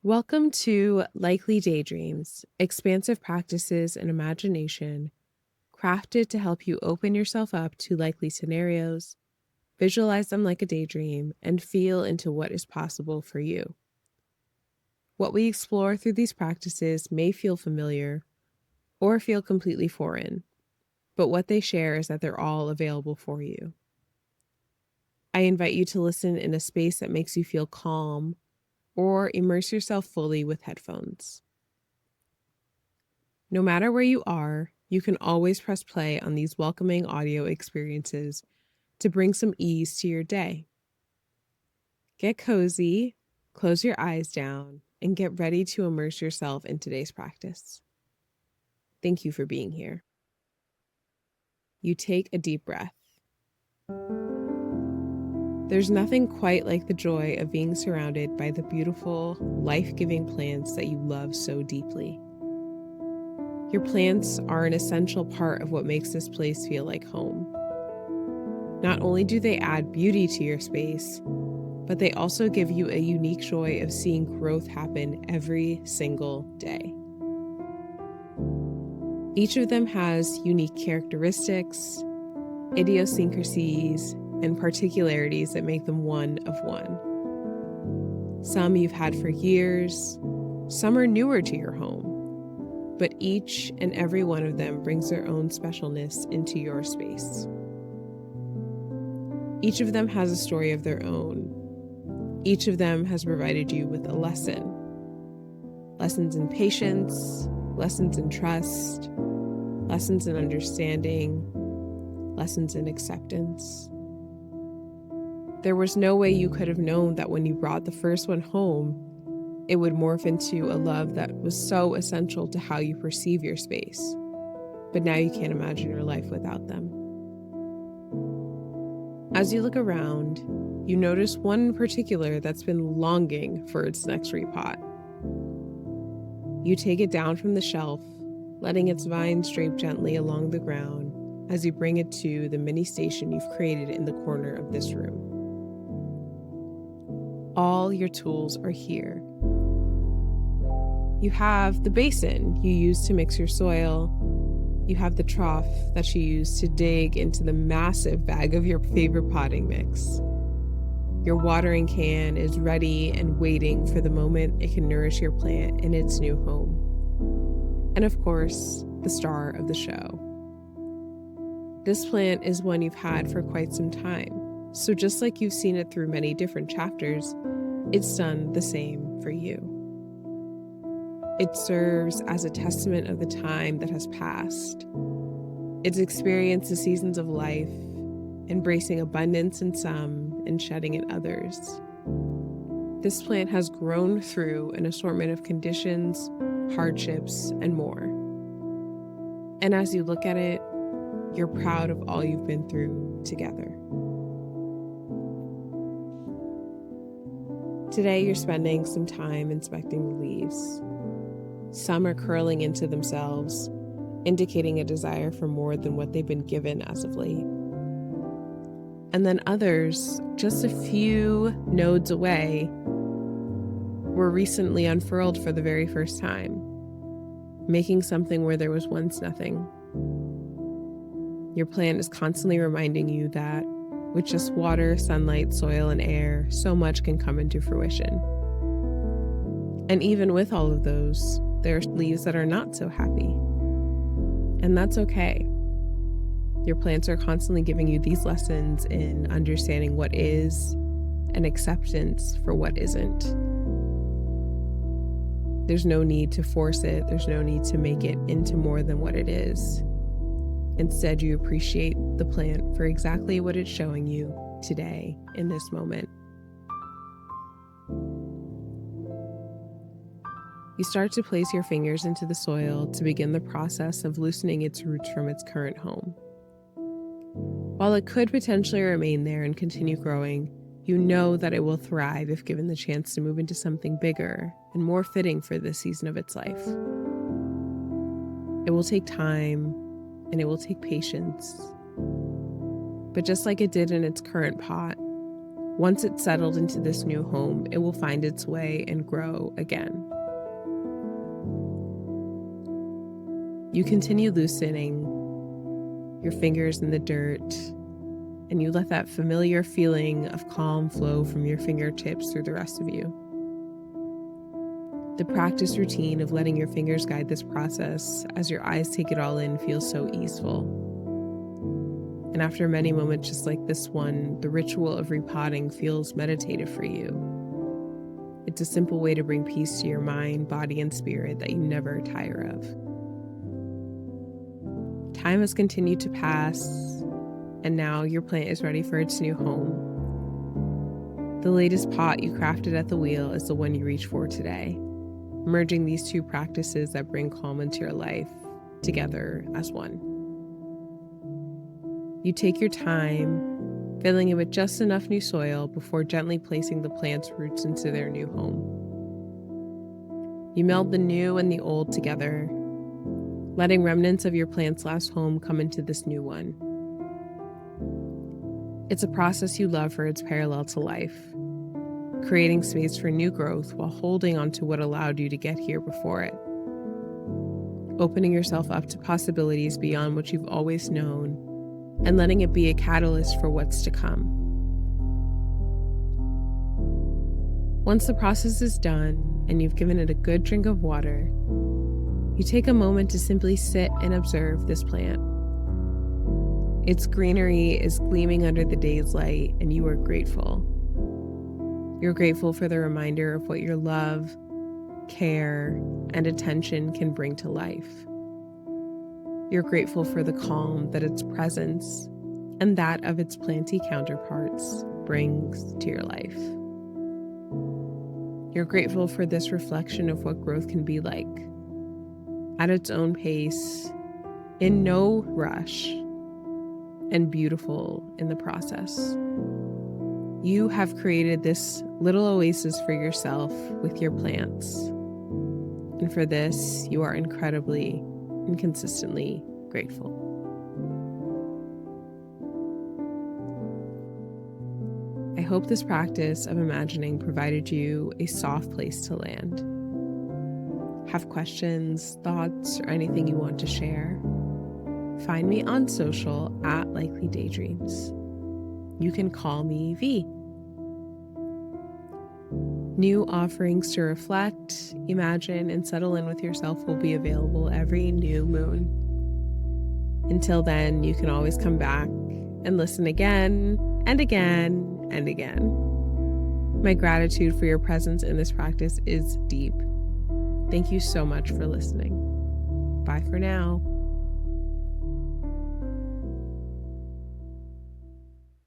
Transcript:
Welcome to Likely Daydreams, expansive practices and imagination, crafted to help you open yourself up to likely scenarios, visualize them like a daydream, and feel into what is possible for you. What we explore through these practices may feel familiar or feel completely foreign, but what they share is that they're all available for you. I invite you to listen in a space that makes you feel calm, or immerse yourself fully with headphones. No matter where you are, you can always press play on these welcoming audio experiences to bring some ease to your day. Get cozy, close your eyes down, and get ready to immerse yourself in today's practice. Thank you for being here. You take a deep breath. There's nothing quite like the joy of being surrounded by the beautiful, life-giving plants that you love so deeply. Your plants are an essential part of what makes this place feel like home. Not only do they add beauty to your space, but they also give you a unique joy of seeing growth happen every single day. Each of them has unique characteristics, idiosyncrasies, and particularities that make them one of one. Some you've had for years, some are newer to your home, but each and every one of them brings their own specialness into your space. Each of them has a story of their own. Each of them has provided you with a lesson. Lessons in patience, lessons in trust, lessons in understanding, lessons in acceptance. There was no way you could have known that when you brought the first one home, it would morph into a love that was so essential to how you perceive your space. But now you can't imagine your life without them. As you look around, you notice one in particular that's been longing for its next repot. You take it down from the shelf, letting its vines drape gently along the ground as you bring it to the mini station you've created in the corner of this room. All your tools are here. You have the basin you use to mix your soil. You have the trough that you use to dig into the massive bag of your favorite potting mix. Your watering can is ready and waiting for the moment it can nourish your plant in its new home. And of course, the star of the show. This plant is one you've had for quite some time. So just like you've seen it through many different chapters, it's done the same for you. It serves as a testament of the time that has passed. It's experienced the seasons of life, embracing abundance in some and shedding in others. This plant has grown through an assortment of conditions, hardships, and more. And as you look at it, you're proud of all you've been through together. Today, you're spending some time inspecting the leaves. Some are curling into themselves, indicating a desire for more than what they've been given as of late. And then others, just a few nodes away, were recently unfurled for the very first time, making something where there was once nothing. Your plant is constantly reminding you that with just water, sunlight, soil, and air, so much can come into fruition. And even with all of those, there are leaves that are not so happy. And that's okay. Your plants are constantly giving you these lessons in understanding what is and acceptance for what isn't. There's no need to force it. There's no need to make it into more than what it is. Instead, you appreciate the plant for exactly what it's showing you today in this moment. You start to place your fingers into the soil to begin the process of loosening its roots from its current home. While it could potentially remain there and continue growing, you know that it will thrive if given the chance to move into something bigger and more fitting for this season of its life. It will take time, and it will take patience. But just like it did in its current pot, Once it's settled into this new home, it will find its way and grow again. You continue loosening your fingers in the dirt, and you let that familiar feeling of calm flow from your fingertips through the rest of you. The practice routine of letting your fingers guide this process as your eyes take it all in feels so easeful. And after many moments just like this one, the ritual of repotting feels meditative for you. It's a simple way to bring peace to your mind, body, and spirit that you never tire of. Time has continued to pass, and now your plant is ready for its new home. The latest pot you crafted at the wheel is the one you reach for today, merging these two practices that bring calm into your life together as one. You take your time, filling it with just enough new soil before gently placing the plant's roots into their new home. You meld the new and the old together, letting remnants of your plant's last home come into this new one. It's a process you love for its parallel to life, creating space for new growth while holding on to what allowed you to get here before it, opening yourself up to possibilities beyond what you've always known, and letting it be a catalyst for what's to come. Once the process is done and you've given it a good drink of water, you take a moment to simply sit and observe this plant. Its greenery is gleaming under the day's light, and you are grateful. You're grateful for the reminder of what your love, care, and attention can bring to life. You're grateful for the calm that its presence and that of its planty counterparts brings to your life. You're grateful for this reflection of what growth can be like, at its own pace, in no rush, and beautiful in the process. You have created this little oasis for yourself with your plants, and for this, you are incredibly and consistently grateful. I hope this practice of imagining provided you a soft place to land. Have questions, thoughts, or anything you want to share? Find me on social at Likely Daydreams. You can call me V. New offerings to reflect, imagine, and settle in with yourself will be available every new moon. Until then, you can always come back and listen again and again and again. My gratitude for your presence in this practice is deep. Thank you so much for listening. Bye for now.